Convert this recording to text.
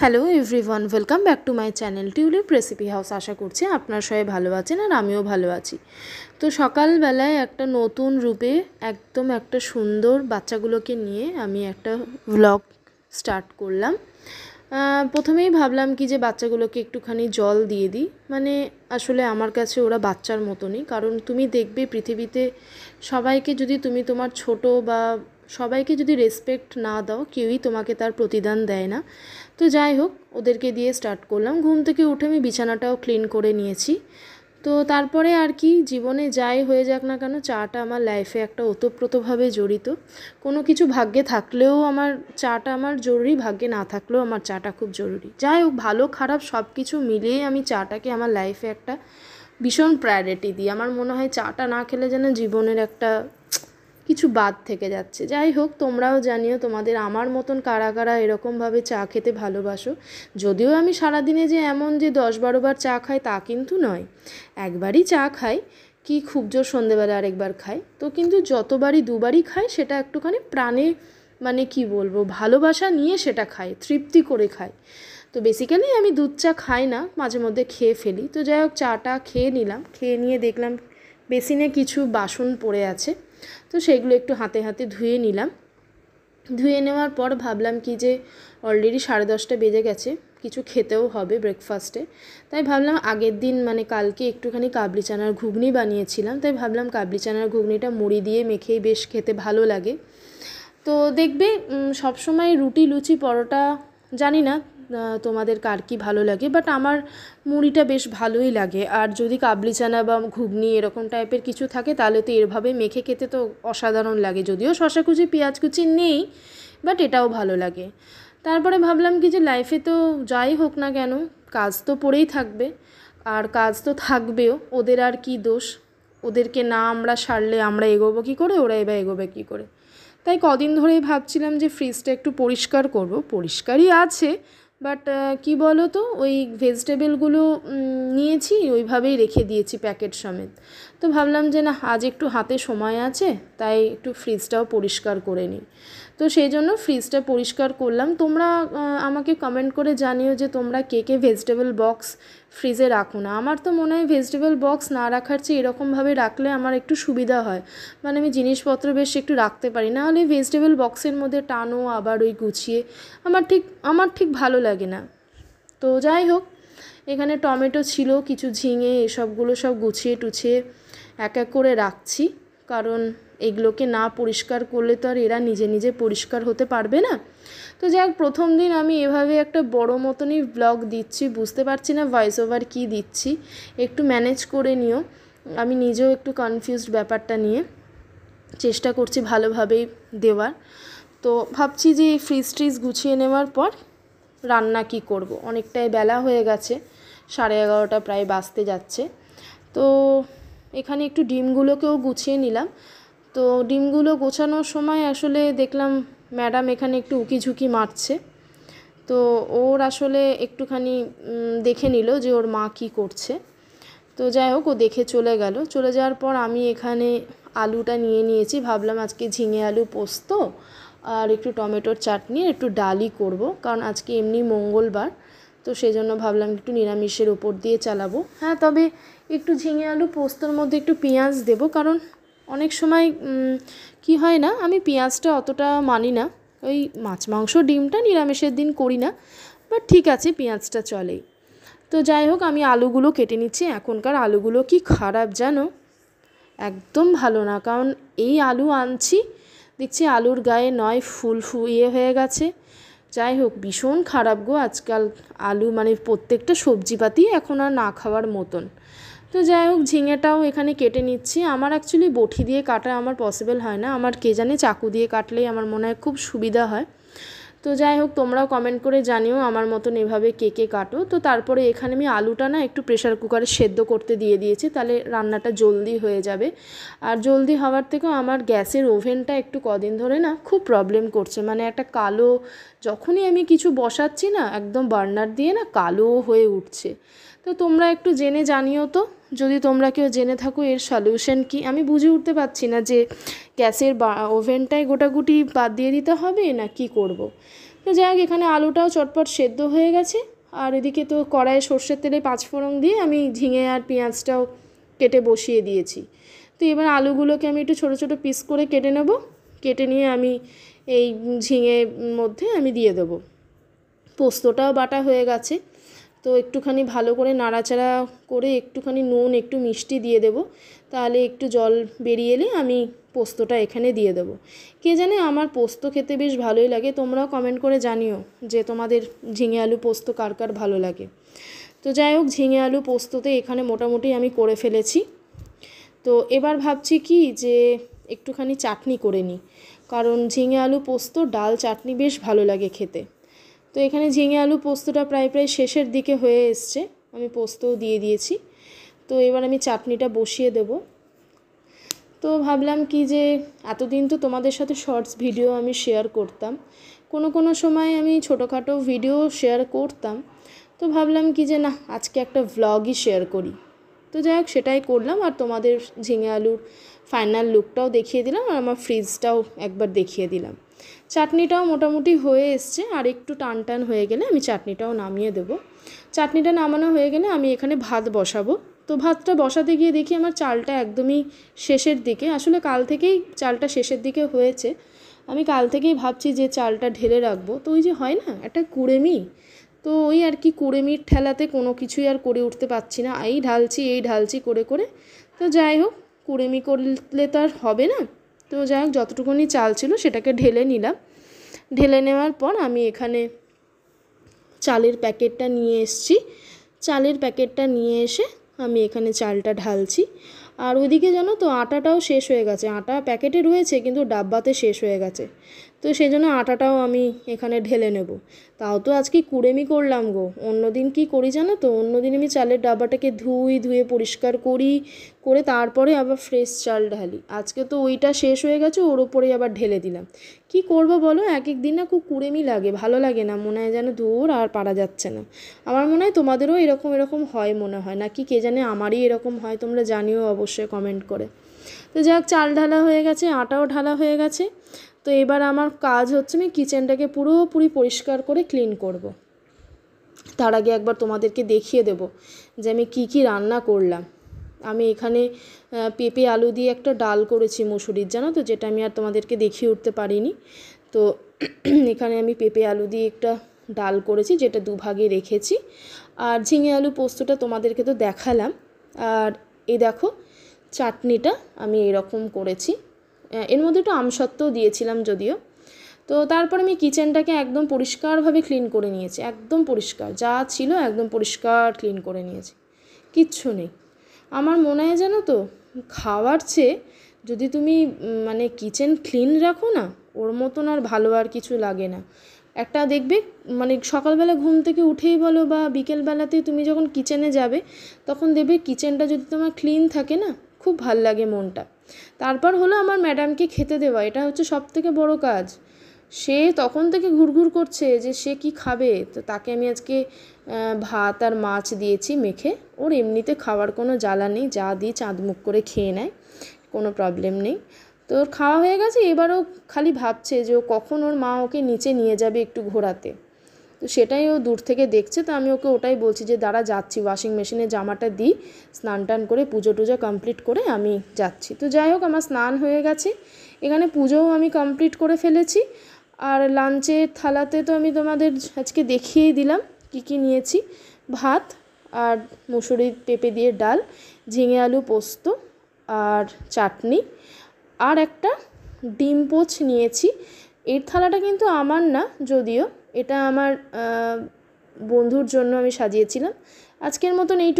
Hello everyone, welcome back to my channel tulip recipe house. আশা করছি আপনার সবাই ভালো আছেন আর আমিও ভালো আছি। তো সকালবেলায় একটা নতুন রূপে একদম একটা সুন্দর বাচ্চাগুলোকে নিয়ে আমি একটা ভ্লগ স্টার্ট করলাম। প্রথমেই ভাবলাম কি যে বাচ্চাগুলোকে একটুখানি জল দিয়ে দিই, মানে আসলে আমার কাছে ওরা বাচ্চার মতনই। কারণ তুমি দেখবে পৃথিবীতে সবাইকে যদি তুমি তোমার ছোট বা সবাইকে যদি রেসপেক্ট না দাও, কেউই তোমাকে তার প্রতিদান দেয় না। তো যাই হোক, ওদেরকে দিয়ে স্টার্ট করলাম। ঘুম থেকে উঠে আমি বিছানাটাও ক্লিন করে নিয়েছি। তো তারপরে আর কি, জীবনে যাই হয়ে যাক না কেন, চাটা আমার লাইফে একটা ওতপ্রোতভাবে জড়িত। কোনো কিছু ভাগ্যে থাকলেও আমার চাটা আমার জরুরি, ভাগ্যে না থাকলেও আমার চাটা খুব জরুরি। যাই হোক, ভালো খারাপ সব কিছু মিলিয়ে আমি চাটাকে আমার লাইফে একটা ভীষণ প্রায়োরিটি দিই। আমার মনে হয় চাটা না খেলে যেন জীবনের একটা কিছু বাদ থেকে যাচ্ছে। যাই হোক, তোমরাও জানিও তোমাদের আমার মতন কারা কারা এরকমভাবে চা খেতে ভালোবাসো। যদিও আমি সারাদিনে যে এমন যে 10-12 বার চা খাই তা কিন্তু নয়, একবারই চা খাই, কি খুব জোর সন্ধেবেলা আরেকবার খাই। তো কিন্তু যতবারই দুবারই খাই সেটা একটুখানি প্রাণে, মানে কি বলবো, ভালোবাসা নিয়ে সেটা খাই, তৃপ্তি করে খাই। তো বেসিক্যালি আমি দুধ চা খাই না, মাঝে মধ্যে খেয়ে ফেলি। তো যাই হোক, চাটা খেয়ে নিলাম। খেয়ে নিয়ে দেখলাম বেসিনে কিছু বাসন পড়ে আছে, তো সেগুলো একটু হাতে হাতে ধুয়ে নিলাম। ধুয়ে নেওয়ার পর ভাবলাম কি যে অলরেডি 10:30 বেজে গেছে, কিছু খেতেও হবে ব্রেকফাস্টে। তাই ভাবলাম আগের দিন মানে কালকে একটুখানি কাবলি চানার ঘুগনি বানিয়েছিলাম, তাই ভাবলাম কাবলি চানার ঘুগনিটা মুড়ি দিয়ে মেখেই বেশ খেতে ভালো লাগে। তো দেখবে সবসময় রুটি লুচি পরোটা জানি না তোমাদের কার কী ভালো লাগে, বাট আমার মুড়িটা বেশ ভালোই লাগে। আর যদি কাবলি চানা বা ঘুগনি এরকম টাইপের কিছু থাকে তাহলে তো এভাবে মেখে খেতে তো অসাধারণ লাগে। যদিও শসা কুচি পেঁয়াজ কুচি নেই, বাট এটাও ভালো লাগে। তারপরে ভাবলাম কি যে লাইফে তো যাই হোক না কেন, কাজ তো পড়েই থাকবে, আর কাজ তো থাকবেও। ওদের আর কি দোষ, ওদেরকে না আমরা সারলে আমরা এগোবো কী করে, ওরা এবার এগোবে কী করে। তাই কদিন ধরেই ভাবছিলাম যে ফ্রিজটা একটু পরিষ্কার করব। পরিষ্কারই আছে, বাট কি বলো তো, ওই ভেজিটেবলগুলো নিয়েছি ওইভাবেই রেখে দিয়েছি প্যাকেট সমেত। তো ভাবলাম যে না, আজ একটু হাতে সময় আছে, তাই একটু ফ্রিজটাও পরিষ্কার করে নিই। তো সেই জন্য ফ্রিজটা পরিষ্কার করলাম। তোমরা আমাকে কমেন্ট করে জানিও যে তোমরা কে কে ভেজিটেবল বক্স ফ্রিজে রাখো না। আমার তো মনে হয় ভেজিটেবল বক্স না রাখার চেয়ে এরকমভাবে রাখলে আমার একটু সুবিধা হয়, মানে আমি জিনিসপত্র বেশ একটু রাখতে পারি। না হলে ভেজিটেবল বক্সের মধ্যে টানো আবার ওই গুছিয়ে আমার ঠিক ভালো লাগে না। তো যাই হোক, এখানে টমেটো ছিল, কিছু ঝিঙে, এসবগুলো সব গুছিয়ে টুছিয়ে এক এক করে রাখছি। কারণ এগুলোকে না পরিষ্কার করলে তো আর এরা নিজে নিজে পরিষ্কার হতে পারবে না। তো যাই হোক, প্রথম দিন আমি এভাবে একটা বড় মতনই ব্লগ দিচ্ছি, বুঝতে পারছি না ভয়েস ওভার কী দিচ্ছি, একটু ম্যানেজ করে নিও। আমি নিজেও একটু কনফিউজড ব্যাপারটা নিয়ে, চেষ্টা করছি ভালোভাবেই দেওয়ার। তো ভাবছি যে ফ্রিজ ট্রিজ গুছিয়ে নেওয়ার পর রান্না কি করব। অনেকটাই বেলা হয়ে গেছে, 11:30 প্রায় বাজতে যাচ্ছে। তো এখানে একটু ডিমগুলোকেও গুছিয়ে নিলাম। তো ডিমগুলো গোছানোর সময় আসলে দেখলাম ম্যাডাম এখানে একটু উকিঝুঁকি মারছে। তো ওর আসলে একটুখানি দেখে নিল যে ওর মা কী করছে। তো যাই হোক, ও দেখে চলে গেল। চলে যাওয়ার পর আমি এখানে আলুটা নিয়ে নিয়েছি। ভাবলাম আজকে ঝিঙে আলু পোস্ত আর একটু টমেটোর চাটনি, একটু ডালই করব, কারণ আজকে এমনি মঙ্গলবার। তো সেই জন্য ভাবলাম একটু নিরামিষের উপর দিয়ে চালাবো। হ্যাঁ, তবে একটু ঝিঙে আলু পোস্তর মধ্যে একটু পেঁয়াজ দেবো, কারণ অনেক সময় কি হয় না, আমি পেঁয়াজটা অতটা মানি না। ওই মাছ মাংস ডিমটা নিরামিষের দিন করি না, বাট ঠিক আছে, পেঁয়াজটা চলেই। তো যাই হোক, আমি আলুগুলো কেটে নিচ্ছি। এখনকার আলুগুলো কি খারাপ জানো, একদম ভালো না। কারণ এই আলু আনছি, দেখছি আলুর গায়ে নয় ফুল ইয়ে হয়ে গেছে। যাই হোক, ভীষণ খারাপ গো আজকাল আলু, মানে প্রত্যেকটা সবজিপাতি এখন আর না খাওয়ার মতন। তো যাই হোক, ঝিঙেটাও এখানে কেটে নিচ্ছি। আমার অ্যাকচুয়ালি বটি দিয়ে কাটা আমার পসিবল হয় না, আমার কে জানে চাকু দিয়ে কাটলেই আমার মনে হয় খুব সুবিধা হয়। তো যাই হোক, তোমরাও কমেন্ট করে জানিও আমার মতন এভাবে কে কে কাটো। তো তারপরে এখানে আমি আলুটা না একটু প্রেশার কুকারে সেদ্ধ করতে দিয়ে দিয়েছি, তাহলে রান্নাটা জলদি হয়ে যাবে। আর জলদি হওয়ার থেকেও আমার গ্যাসের ওভেনটা একটু কদিন ধরে না খুব প্রবলেম করছে, মানে একটা কালো, যখনই আমি কিছু বসাচ্ছি না একদম বার্নার দিয়ে না কালো হয়ে উঠছে। তো তোমরা একটু জেনে জানিও তো, যদি তোমরা কেউ জেনে থাকো এর সলিউশন কি। আমি বুঝে উঠতে পারছি না যে গ্যাসের ওভেনটাই গোটাগুটি বাদ দিয়ে দিতে হবে না কি করব। তো যাই হোক, এখানে আলুটাও চটপট সেদ্ধ হয়ে গেছে। আর এদিকে তো কড়াইয়ে সর্ষের তেলে 5 ফোড়ন দিয়ে আমি ঝিঙে আর পেঁয়াজটাও কেটে বসিয়ে দিয়েছি। তো এবার আলুগুলোকে আমি একটু ছোটো ছোটো পিস করে কেটে নেব। কেটে নিয়ে আমি এই ঝিঙের মধ্যে আমি দিয়ে দেবো। পোস্তটাও বাটা হয়ে গেছে, তো একটুখানি ভালো করে নাড়াচাড়া করে একটুখানি নুন একটু মিষ্টি দিয়ে দেব। তাহলে একটু জল বেরিয়ে এলে আমি পোস্তটা এখানে দিয়ে দেবো। কে জানে, আমার পোস্ত খেতে বেশ ভালোই লাগে। তোমরাও কমেন্ট করে জানিও যে তোমাদের ঝিঙে আলু পোস্ত কার কার ভালো লাগে। তো যাই হোক, ঝিঙে আলু পোস্ততে এখানে মোটামুটি আমি করে ফেলেছি। তো এবার ভাবছি কি যে একটুখানি চাটনি করে নিই, কারণ ঝিঙে আলু পোস্ত ডাল চাটনি বেশ ভালো লাগে খেতে। তো এখানে ঝিঙে আলু পোস্তটা প্রায় শেষের দিকে হয়ে এসছে, আমি পোস্তও দিয়ে দিয়েছি। তো এবার আমি চাটনিটা বসিয়ে দেব। তো ভাবলাম কি যে এতদিন তো তোমাদের সাথে শর্টস ভিডিও আমি শেয়ার করতাম, কোনো সময় আমি ছোটোখাটো ভিডিও শেয়ার করতাম। তো ভাবলাম কি যে না, আজকে একটা ভ্লগই শেয়ার করি। তো যাই হোক, সেটাই করলাম। আর তোমাদের ঝিঙে আলুর ফাইনাল লুকটাও দেখিয়ে দিলাম, আর আমার ফ্রিজটাও একবার দেখিয়ে দিলাম। চাটনিটাও মোটামুটি হয়ে এসছে, আর একটু টান টান হয়ে গেলে আমি চাটনিটাও নামিয়ে দেবো। চাটনিটা নামানো হয়ে গেলে আমি এখানে ভাত বসাবো। তো ভাতটা বসাতে গিয়ে দেখি আমার চালটা একদমই শেষের দিকে। আসলে কাল থেকেই চালটা শেষের দিকে হয়েছে। আমি কাল থেকেই ভাবছি যে চালটা ঢেলে রাখবো। তো ওই যে হয় না একটা কুড়েমি, তো ওই আর কি কুড়েমির ঠেলাতে কোনো কিছুই আর করে উঠতে পারছি না। এই ঢালছি করে করে। তো যাই হোক, কুড়েমি করলে তো আর হবে না। তো যাই হোক, যতটুকুনি চাল ছিল সেটাকে ঢেলে নিলাম। ঢেলে নেওয়ার পর আমি এখানে চালের প্যাকেটটা নিয়ে এসেছি। চালের প্যাকেটটা নিয়ে এসে আমি এখানে চালটা ঢালছি। আর ওইদিকে জানো তো আটাটাও শেষ হয়ে গেছে। আটা প্যাকেটে রয়েছে কিন্তু ডাব্বাতে শেষ হয়ে গেছে। তো সেই জন্য আটাটাও আমি এখানে ঢেলে নেব। তাও তো আজকে কুড়েমি করলাম গো। অন্যদিন কি করি জানো তো, অন্যদিন আমি চালের ডাব্বাটাকে ধুয়ে পরিষ্কার করে তারপরে আবার ফ্রেশ চাল ঢালি। আজকে তো ওইটা শেষ হয়ে গেছে, ওর ওপরেই আবার ঢেলে দিলাম। কি করব বলো, এক দিন না খুব কুড়েমি লাগে, ভালো লাগে না, মনে হয় যেন দূর আর পারা যাচ্ছে না। আমার মনে হয় তোমাদেরও এরকম হয় মনে হয়, নাকি কে জানে আমারই এরকম হয়। তোমরা জানিও অবশ্যই কমেন্ট করে। তো যাক, চাল ঢালা হয়ে গেছে, আটাও ঢালা হয়ে গেছে। তো এবার আমার কাজ হচ্ছে আমি কিচেনটাকে পুরোপুরি পরিষ্কার করে ক্লিন করব। তার আগে একবার তোমাদেরকে দেখিয়ে দেব যে আমি কি রান্না করলাম। আমি এখানে পেঁপে আলু দিয়ে একটা ডাল করেছি মুসুরির, জানো তো, যেটা আমি আর তোমাদেরকে দেখিয়ে উঠতে পারিনি। তো এখানে আমি পেঁপে আলু দিয়ে একটা ডাল করেছি, যেটা দুভাগে রেখেছি। আর ঝিঙে আলু পোস্তটা তোমাদেরকে তো দেখালাম। আর এই দেখো, চাটনিটা আমি এরকম করেছি। এর মধ্যে একটু আমসত্ত্বও দিয়েছিলাম যদিও। তো তারপর আমি কিচেনটাকে একদম পরিষ্কারভাবে ক্লিন করে নিয়েছি, একদম পরিষ্কার যা ছিল একদম পরিষ্কার ক্লিন করে নিয়েছি, কিচ্ছু নেই। আমার মনে হয় জানো তো, খাওয়ার চেয়ে যদি তুমি মানে কিচেন ক্লিন রাখো না, ওর মতন আর ভালো আর কিছু লাগে না। একটা দেখবে মানে সকালবেলা ঘুম থেকে উঠেই বলো বা বিকেলবেলাতে তুমি যখন কিচেনে যাবে, তখন দেখবে কিচেনটা যদি তোমার ক্লিন থাকে না, খুব ভাল লাগে মনটা। তারপর হলো আমার ম্যাডামকে খেতে দেওয়া, এটা হচ্ছে সবথেকে বড় কাজ। সে তখন থেকে ঘুরঘুর করছে যে সে কি খাবে। তো তাকে আমি আজকে ভাত আর মাছ দিয়েছি মেখে। ওর এমনিতে খাওয়ার কোনো জ্বালা নেই, যা দিই চাঁদ মুখ করে খেয়ে নেয়, কোনো প্রবলেম নেই। তো ওর খাওয়া হয়ে গেছে, এবারও খালি ভাবছে যে ও কখন ওর মা ওকে নিচে নিয়ে যাবে একটু ঘোরাতে। তো সেটাই ও দূর থেকে দেখছে। তো আমি ওকে ওটাই বলছি যে দাঁড়া যাচ্ছি, ওয়াশিং মেশিনে জামাটা দিই, স্নান টান করে পুজো টুজো কমপ্লিট করে আমি যাচ্ছি। তো যাই হোক, আমার স্নান হয়ে গেছে, এখানে পুজোও আমি কমপ্লিট করে ফেলেছি। আর লাঞ্চের থালাতে তো আমি তোমাদের আজকে দেখিয়েই দিলাম কি নিয়েছি। ভাত আর মুসুরির পেঁপে দিয়ে ডাল, ঝিঙে আলু পোস্ত আর চাটনি, আর একটা ডিম পোচ নিয়েছি। এর থালাটা কিন্তু আমার না, যদিও এটা আমার বন্ধুর জন্য আমি সাজিয়েছিলাম। আজকের মতন এইটুকু।